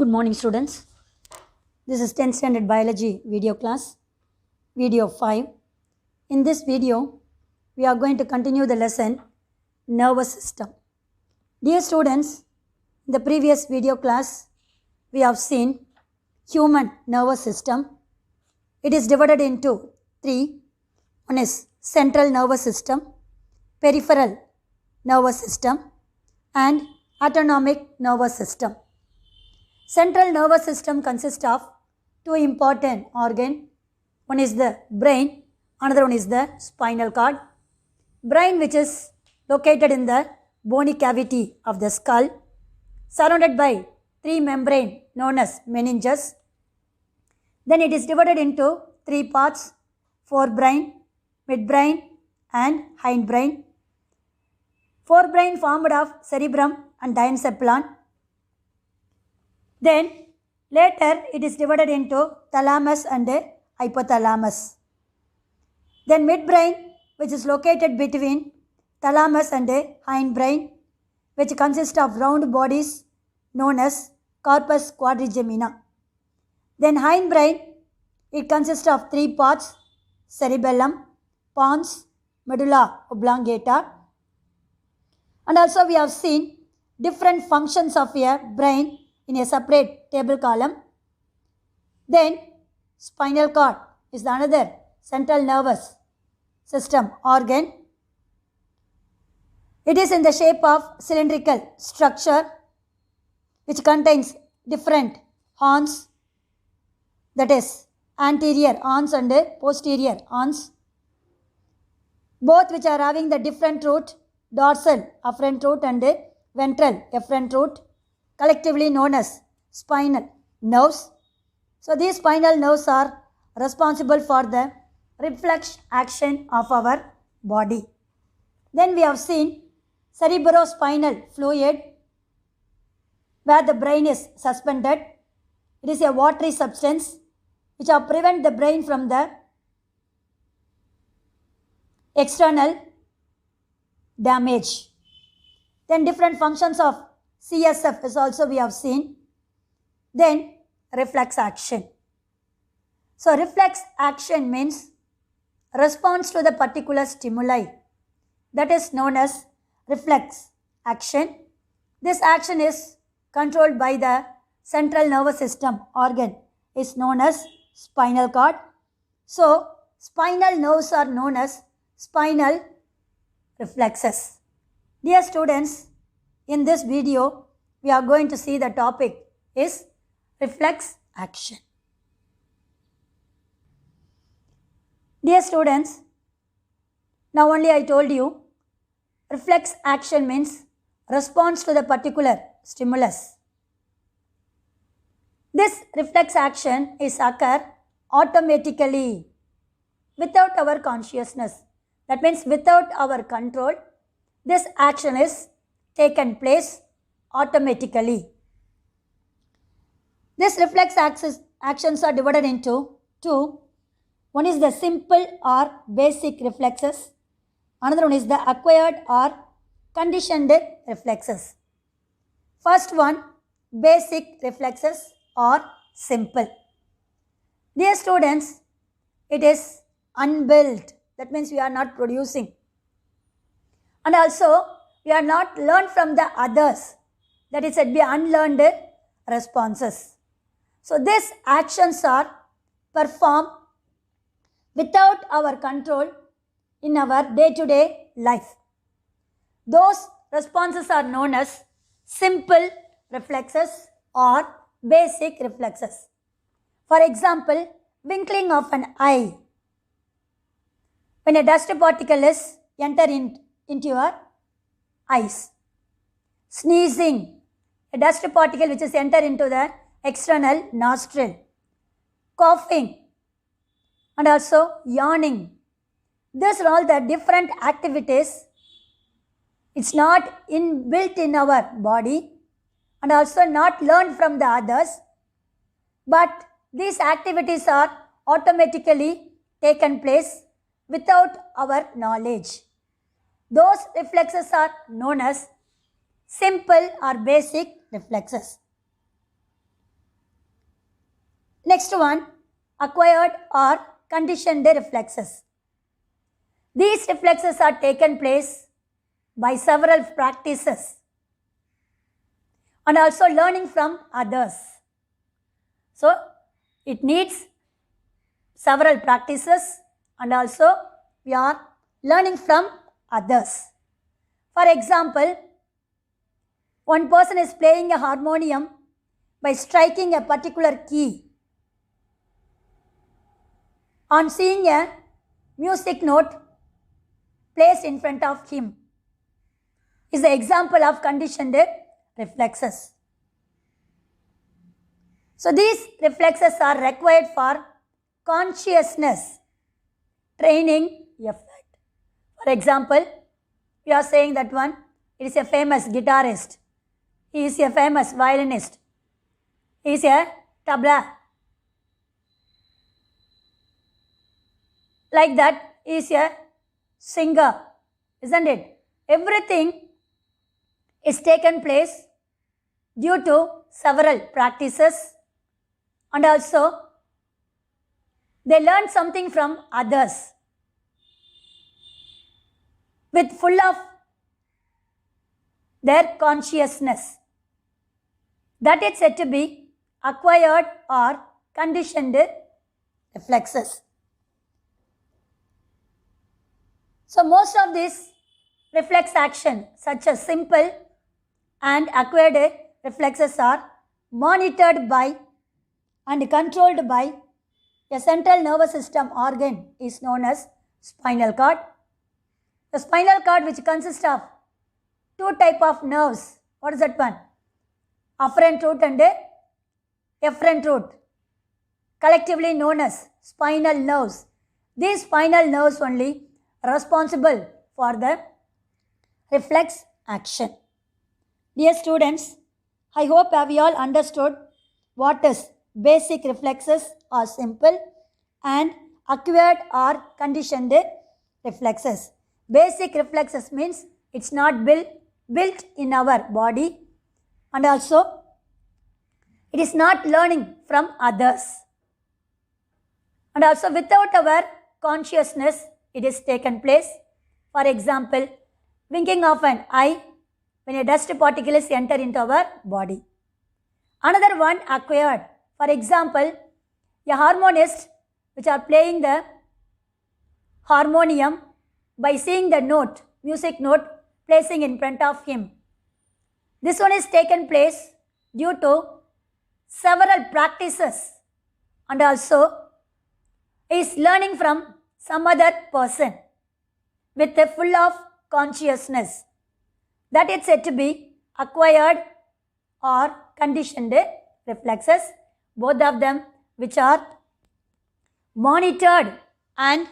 Good morning, students. This is 10th standard biology video class, video 5. In this video, we are going to continue the lesson nervous system. Dear students, in the previous video class, we have seen human nervous system. It is divided into three. One is central nervous system, peripheral nervous system, and autonomic nervous system. Central nervous system consists of two important organs. One is the brain, another one is the spinal cord. Brain, which is located in the bony cavity of the skull, surrounded by three membranes known as meninges. Then it is divided into three parts: forebrain, midbrain, and hindbrain. Forebrain formed of cerebrum and diencephalon. Then later it is divided into thalamus and hypothalamus. Then midbrain, which is located between thalamus and hindbrain, which consists of round bodies known as corpus quadrigemina. Then hindbrain, it consists of three parts: cerebellum, pons, medulla oblongata. And also we have seen different functions of a brain in a separate table column. Then spinal cord is another central nervous system organ. It is in the shape of cylindrical structure which contains different horns, that is anterior horns and posterior horns, both which are having the different root, dorsal afferent root and ventral efferent root, collectively known as spinal nerves. So these spinal nerves are responsible for the reflex action of our body. Then we have seen cerebrospinal fluid, where the brain is suspended. It is a watery substance which will prevent the brain from the external damage. Then different functions of CSF is also we have seen. Then reflex action. So reflex action means response to the particular stimuli. That is known as reflex action. This action is controlled by the central nervous system organ, is known as spinal cord. So spinal nerves are known as spinal reflexes. Dear students, in this video, we are going to see the topic is reflex action. Dear students, now only I told you, reflex action means response to the particular stimulus. This reflex action is occur automatically without our consciousness. That means without our control, this action is taken place automatically. This reflex actions are divided into two. One is the simple or basic reflexes. Another one is the acquired or conditioned reflexes. First one, basic reflexes or simple. Dear students, it is unbuilt. That means we are not producing. And also, we are not learned from the others. That is said be unlearned responses. So these actions are performed without our control in our day-to-day life. Those responses are known as simple reflexes or basic reflexes. For example, twinkling of an eye. When a dust particle is entered into your eyes. Sneezing, a dust particle which is entered into the external nostril. Coughing and also yawning. These are all the different activities. It's not inbuilt in our body and also not learned from the others, but these activities are automatically taken place without our knowledge. Those reflexes are known as simple or basic reflexes. Next one, acquired or conditioned reflexes. These reflexes are taken place by several practices and also learning from others. So, it needs several practices and also we are learning from others. For example, one person is playing a harmonium by striking a particular key. On seeing a music note placed in front of him is the example of conditioned reflexes. So these reflexes are required for consciousness training effort. For example, we are saying that one, it is a famous guitarist, he is a famous violinist, he is a tabla. Like that, he is a singer, isn't it? Everything is taken place due to several practices and also they learn something from others with full of their consciousness. That is said to be acquired or conditioned reflexes. So most of these reflex action such as simple and acquired reflexes are monitored by and controlled by a central nervous system organ is known as spinal cord. The spinal cord, which consists of two type of nerves. What is that one? Afferent root and efferent root, collectively known as spinal nerves. These spinal nerves only are responsible for the reflex action. Dear students, I hope have you all understood what is basic reflexes or simple and acquired or conditioned reflexes. Basic reflexes means it's not built in our body and also it is not learning from others. And also without our consciousness it is taken place. For example, winking of an eye when a dust particle is entered into our body. Another one, acquired. For example, a harmonist which are playing the harmonium by seeing the note, music note placing in front of him. This one is taken place due to several practices and also is learning from some other person with a full of consciousness. That is said to be acquired or conditioned reflexes, both of them which are monitored and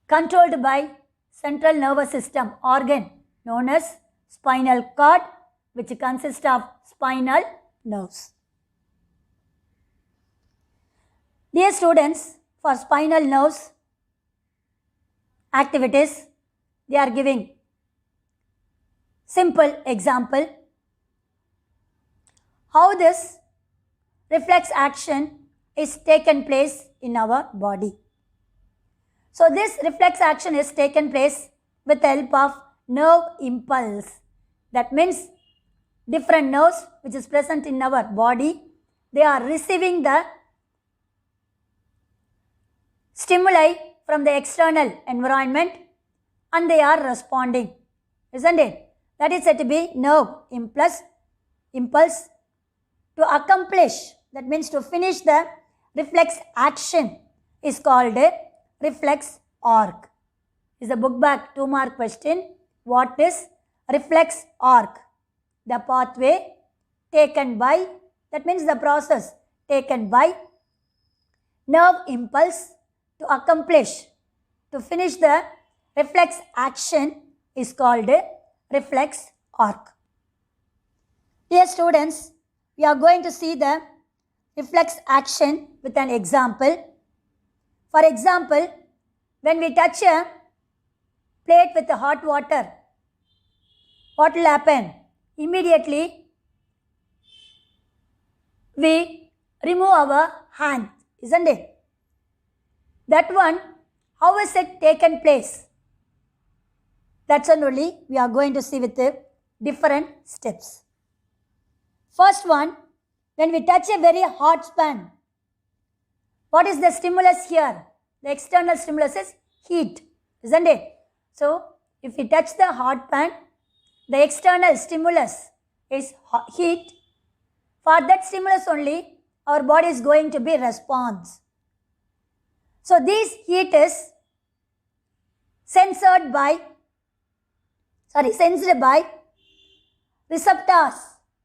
controlled by central nervous system organ known as spinal cord, which consists of spinal nerves. Dear students, for spinal nerves activities, they are giving simple example how this reflex action is taken place in our body. So this reflex action is taken place with the help of nerve impulse. That means different nerves which is present in our body, they are receiving the stimuli from the external environment and they are responding, isn't it? That is said to be nerve impulse. To accomplish, that means to finish the reflex action is called a reflex arc. Is a book back 2-mark question. What is reflex arc? The pathway taken by, that means the process taken by nerve impulse to accomplish, to finish the reflex action is called a reflex arc. Dear students, we are going to see the reflex action with an example. For example, when we touch a plate with hot water, what will happen? Immediately, we remove our hand, isn't it? That one, how is it taken place? That's one only we are going to see with the different steps. First one, when we touch a very hot pan, what is the stimulus here? The external stimulus is heat, isn't it? So, if we touch the hot pan, the external stimulus is heat. For that stimulus only, our body is going to be response. So, this heat is sensed by receptors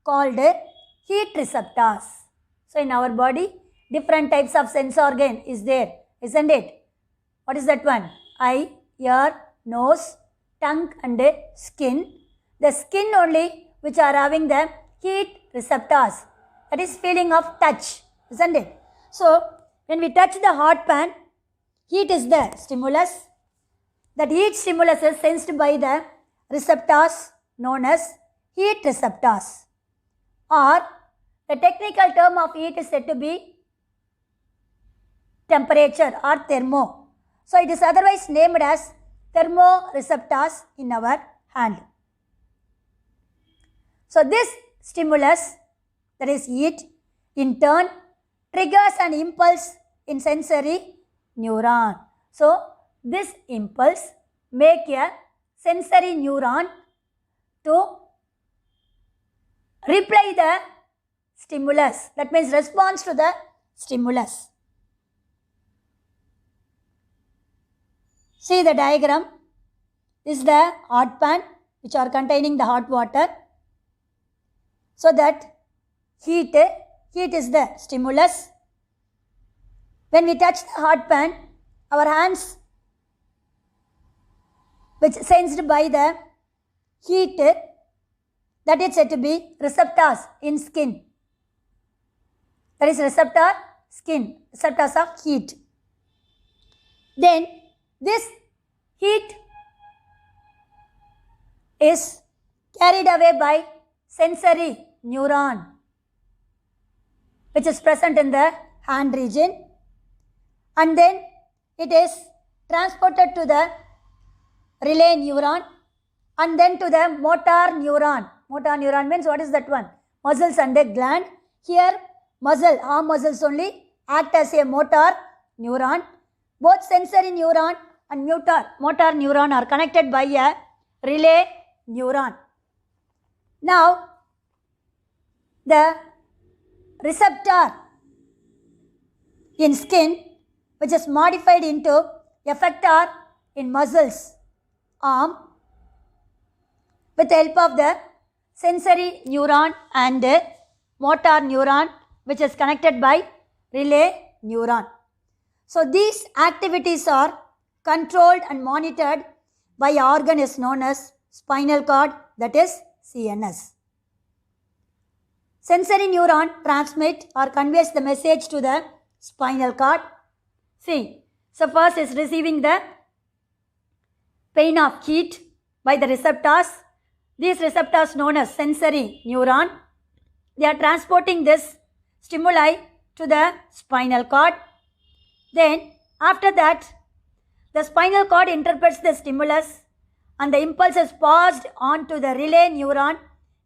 called heat receptors. So, in our body, different types of sense organ is there, isn't it? What is that one? Eye, ear, nose, tongue and skin. The skin only which are having the heat receptors. That is feeling of touch, isn't it? So, when we touch the hot pan, heat is the stimulus. That heat stimulus is sensed by the receptors known as heat receptors. Or the technical term of heat is said to be temperature or thermo. So, it is otherwise named as thermoreceptors in our hand. So, this stimulus, that is heat, in turn triggers an impulse in sensory neuron. So, this impulse make a sensory neuron to reply the stimulus. That means response to the stimulus. See the diagram. This is the hot pan which are containing the hot water. So that heat is the stimulus. When we touch the hot pan, our hands, which is sensed by the heat, that is said to be receptors in skin. That is receptor skin, receptors of heat. Then this heat is carried away by sensory neuron, which is present in the hand region, and then it is transported to the relay neuron and then to the motor neuron. Motor neuron means what is that one? Muscles and a gland. Here arm muscles only act as a motor neuron. Both sensory neuron and motor neuron are connected by a relay neuron. Now, the receptor in skin, which is modified into effector in muscles, arm, with the help of the sensory neuron and motor neuron, which is connected by relay neuron. So, these activities are controlled and monitored by an organ is known as spinal cord, that is CNS. Sensory neuron transmit or conveys the message to the spinal cord. See, so first is receiving the pain of heat by the receptors. These receptors known as sensory neuron. They are transporting this stimuli to the spinal cord. Then after that, the spinal cord interprets the stimulus and the impulse is passed on to the relay neuron,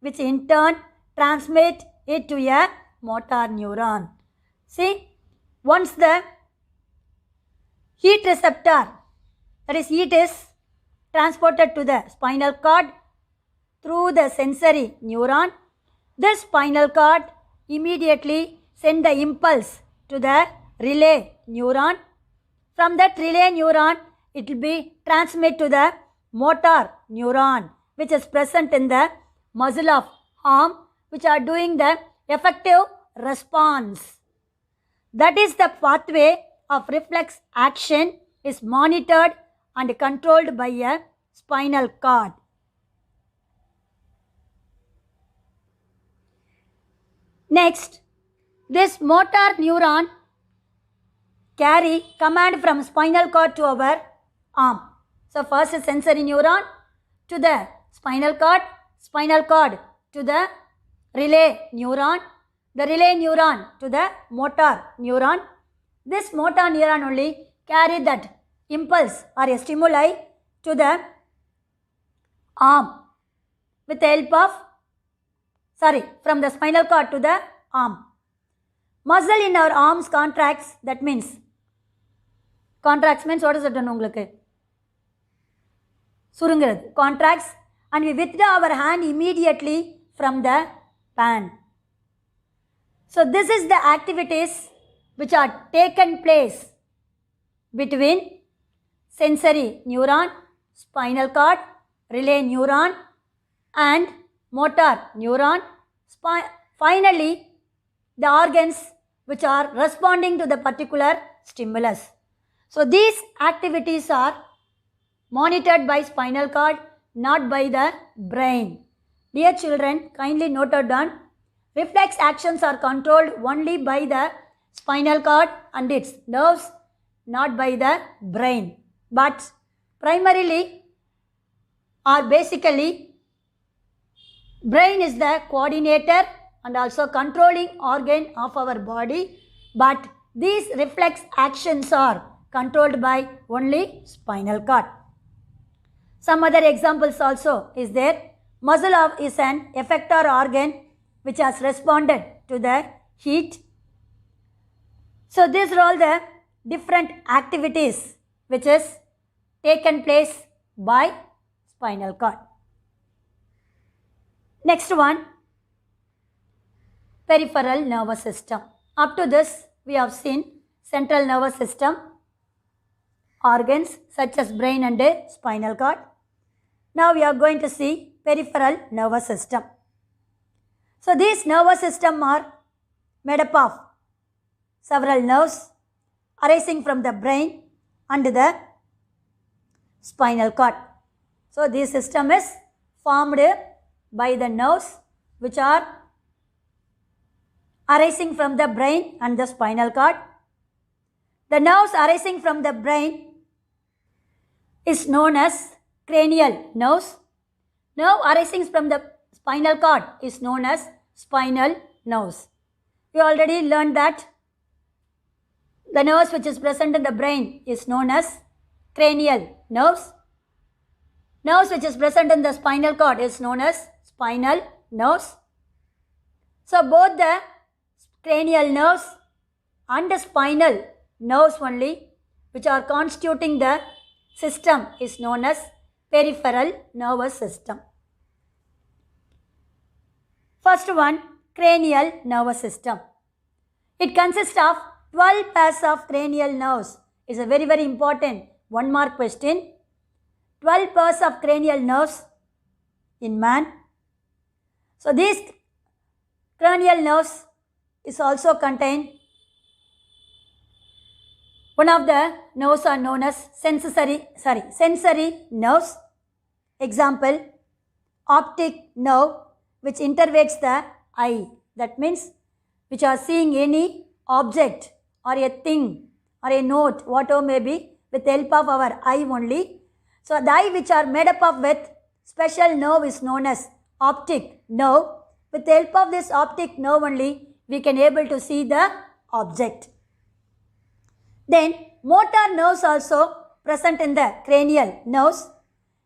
which in turn transmit it to a motor neuron. See, once the heat receptor, that is heat, is transported to the spinal cord through the sensory neuron, this spinal cord immediately send the impulse to the relay neuron. From that relay neuron, it will be transmitted to the motor neuron, which is present in the muscle of arm, which are doing the effective response. That is the pathway of reflex action is monitored and controlled by a spinal cord. Next, this motor neuron carry command from spinal cord to our arm. So, first is sensory neuron to the spinal cord to the relay neuron, the relay neuron to the motor neuron. This motor neuron only carry that impulse or a stimuli to the arm with the help of, from the spinal cord to the arm. Muscle in our arms contracts, that means, contracts means what is it? Surungirathu. Contracts, and we withdraw our hand immediately from the pan. So this is the activities which are taken place between sensory neuron, spinal cord, relay neuron and motor neuron. Finally, the organs which are responding to the particular stimulus. So these activities are monitored by spinal cord, not by the brain. Dear children, kindly noted down, reflex actions are controlled only by the spinal cord and its nerves, not by the brain. But primarily or basically, brain is the coordinator and also controlling organ of our body, but these reflex actions are controlled by only spinal cord. Some other examples also is there. Muscle is an effector organ which has responded to the heat. So these are all the different activities which is taken place by spinal cord. Next one, peripheral nervous system. Up to this, we have seen central nervous system, organs such as brain and spinal cord. Now we are going to see peripheral nervous system. So these nervous system are made up of several nerves arising from the brain and the spinal cord. So this system is formed by the nerves which are arising from the brain and the spinal cord. The nerves arising from the brain is known as cranial nerves. Nerve arising from the spinal cord is known as spinal nerves. We already learned that the nerves which is present in the brain is known as cranial nerves. Nerves which is present in the spinal cord is known as spinal nerves. So both the cranial nerves and the spinal nerves only which are constituting the system is known as peripheral nervous system. First one, cranial nervous system. It consists of 12 pairs of cranial nerves. It's a very, very important 1 mark question. 12 pairs of cranial nerves in man. So these cranial nerves is also contained. One of the nerves are known as sensory nerves. Example, optic nerve which innervates the eye. That means which are seeing any object or a thing or a note, whatever may be, with the help of our eye only. So the eye which are made up of with special nerve is known as optic nerve. With the help of this optic nerve only, we can able to see the object. Then motor nerves also present in the cranial nerves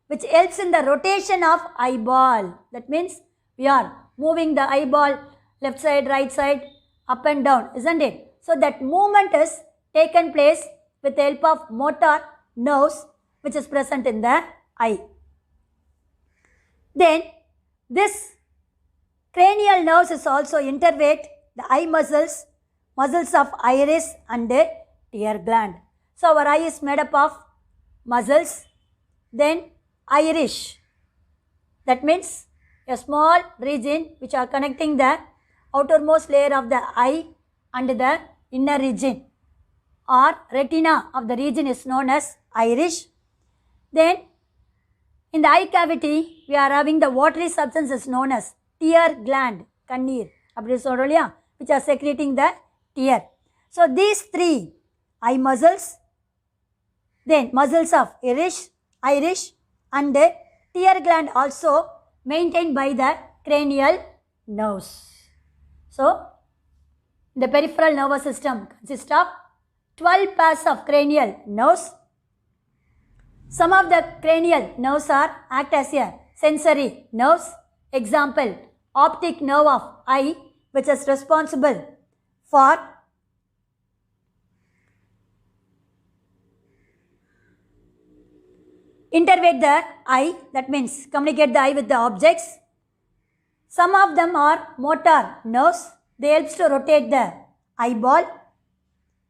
which helps in the rotation of eyeball. That means we are moving the eyeball left side, right side, up and down, isn't it? So that movement is taken place with the help of motor nerves which is present in the eye. Then this cranial nerves is also innervate the eye muscles of iris and the tear gland. So our eye is made up of muscles, then iris. That means a small region which are connecting the outermost layer of the eye and the inner region, or retina of the region is known as iris. Then in the eye cavity we are having the watery substance is known as tear gland, kannir, which are secreting the tear. So these three, eye muscles, then muscles of iris and the tear gland also maintained by the cranial nerves. So The peripheral nervous system consists of 12 pairs of cranial nerves. Some of the cranial nerves act as a sensory nerves. Example, optic nerve of eye, which is responsible for intervade the eye, that means communicate the eye with the objects. Some of them are motor nerves. They help to rotate the eyeball.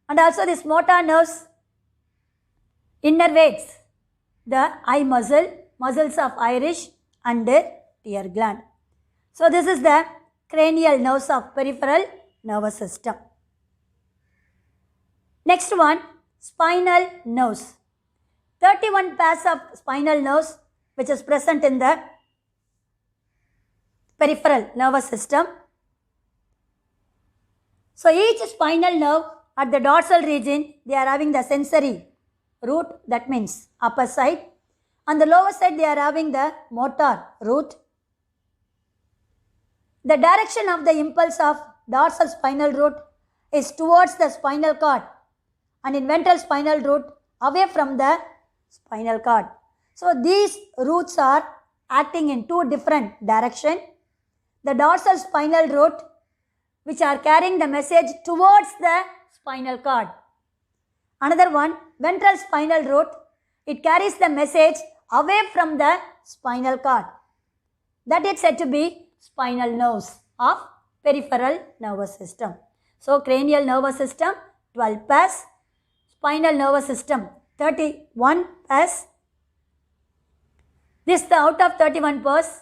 And also this motor nerves innervates the eye muscles of iris and tear gland. So this is the cranial nerves of peripheral nervous system. Next one, spinal nerves. 31 pairs of spinal nerves which is present in the peripheral nervous system. So each spinal nerve at the dorsal region, they are having the sensory root, that means upper side. On the lower side, they are having the motor root. The direction of the impulse of dorsal spinal root is towards the spinal cord, and in ventral spinal root away from the spinal cord. So these roots are acting in two different directions. The dorsal spinal root, which are carrying the message towards the spinal cord. Another one, ventral spinal root, it carries the message away from the spinal cord. That is said to be spinal nerves of peripheral nervous system. So cranial nervous system 12 pairs, spinal nervous system 31 pairs. This out of 31 pairs,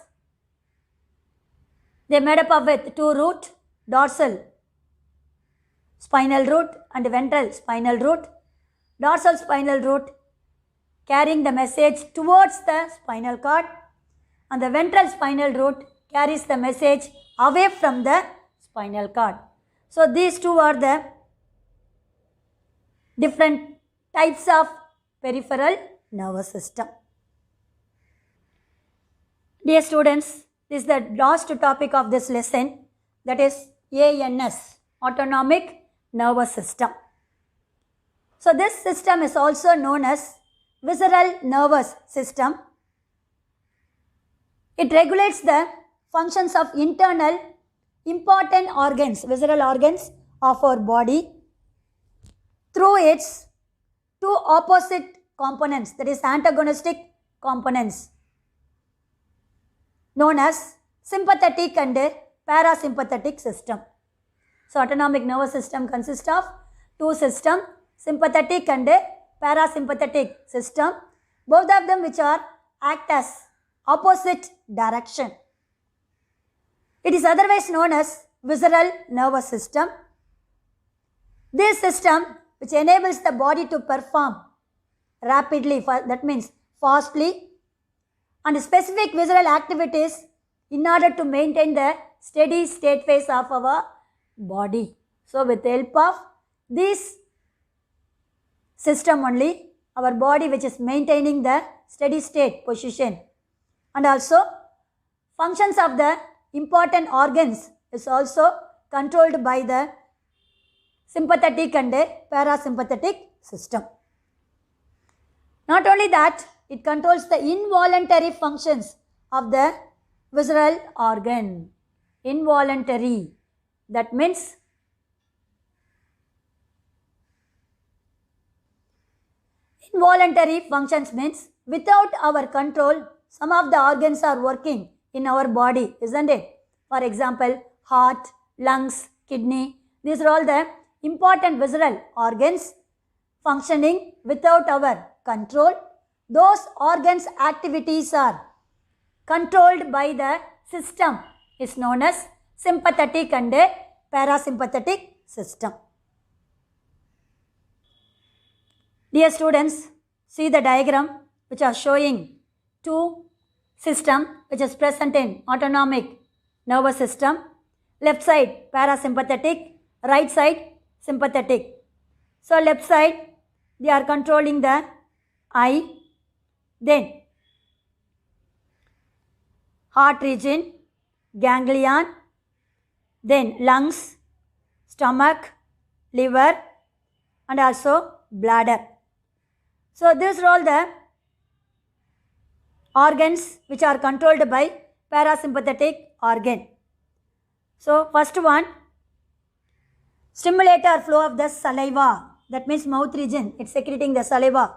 they are made up of with two root, dorsal spinal root and ventral spinal root. Dorsal spinal root carrying the message towards the spinal cord, and the ventral spinal root carries the message away from the spinal cord. So these two are the different types of peripheral nervous system. Dear students, this is the last topic of this lesson, that is ANS, autonomic nervous system. So this system is also known as visceral nervous system. It regulates the functions of internal important organs, visceral organs of our body through its two opposite components, that is antagonistic components, known as sympathetic and parasympathetic system. So autonomic nervous system consists of two systems, sympathetic and parasympathetic system, both of them which are act as opposite direction. It is otherwise known as visceral nervous system. This system which enables the body to perform rapidly, that means fastly, and specific visceral activities in order to maintain the steady state phase of our body. So with the help of this system only, our body which is maintaining the steady state position, and also functions of the important organs is also controlled by the sympathetic and parasympathetic system. Not only that, it controls the involuntary functions of the visceral organ. Involuntary, that means involuntary functions means without our control, some of the organs are working in our body, isn't it? For example, heart, lungs, kidney, these are all the important visceral organs functioning without our control. Those organs' activities are controlled by the system is known as sympathetic and parasympathetic system. Dear students, see the diagram which are showing two system which is present in autonomic nervous system. Left side parasympathetic, right side sympathetic. So left side they are controlling the eye, then heart region, ganglion, then lungs, stomach, liver, and also bladder. So these are all the organs which are controlled by parasympathetic organ. So first one, stimulator flow of the saliva, that means mouth region, it's secreting the saliva,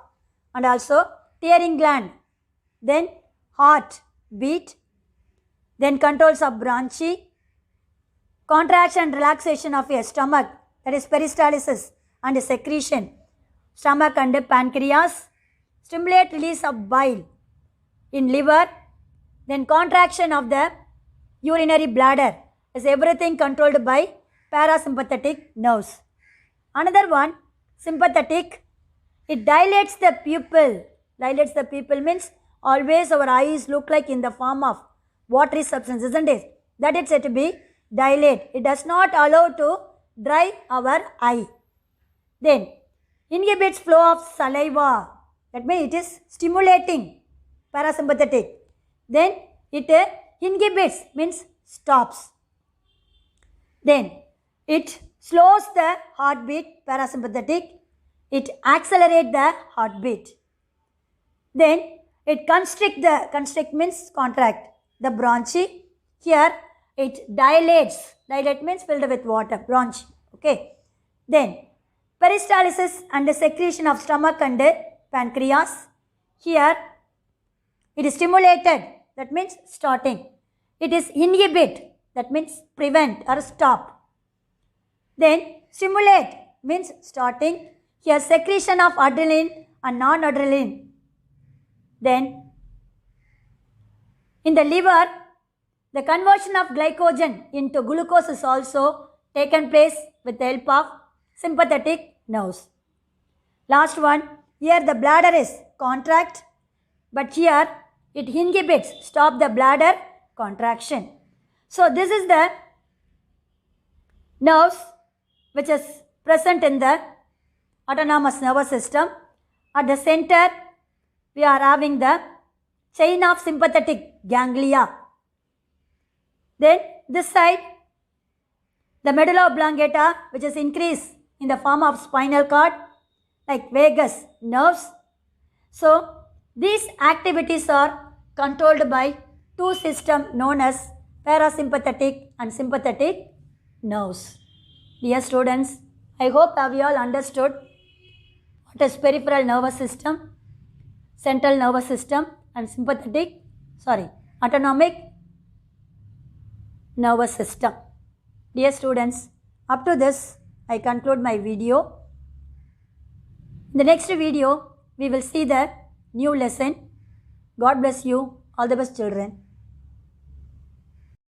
and also tearing gland, then heart beat, then controls of bronchi, contraction and relaxation of your stomach, that is peristalsis and secretion, stomach and pancreas, stimulate release of bile in liver, then contraction of the urinary bladder, is everything controlled by parasympathetic nerves. Another one, sympathetic, it dilates the pupil. Dilates the pupil means always our eyes look like in the form of watery substance, isn't it? That it said to be dilate. It does not allow to dry our eye. Then inhibits flow of saliva. That means it is stimulating, parasympathetic. Then it inhibits means stops. Then it slows the heartbeat, parasympathetic. It accelerates the heartbeat. Then it constrict means contract the bronchi. Here it dilates. Dilate means filled with water, bronchi. Okay. Then peristalsis and the secretion of stomach and pancreas. Here it is stimulated, that means starting. It is inhibit, that means prevent or stop. Then stimulate means starting. Here secretion of adrenaline and non-adrenaline. Then in the liver, the conversion of glycogen into glucose is also taken place with the help of sympathetic nerves. Last one, here the bladder is contract, but here it inhibits, stop the bladder contraction. So this is the nerves which is present in the autonomous nervous system. At the center, we are having the chain of sympathetic ganglia. Then this side, the medulla oblongata, which is increased in the form of spinal cord, like vagus nerves. So these activities are controlled by two systems known as parasympathetic and sympathetic nerves. Dear students, I hope have you all understood what is peripheral nervous system, central nervous system, and autonomic nervous system. Dear students, up to this I conclude my video. In the next video, we will see the new lesson. God bless you. All the best, children.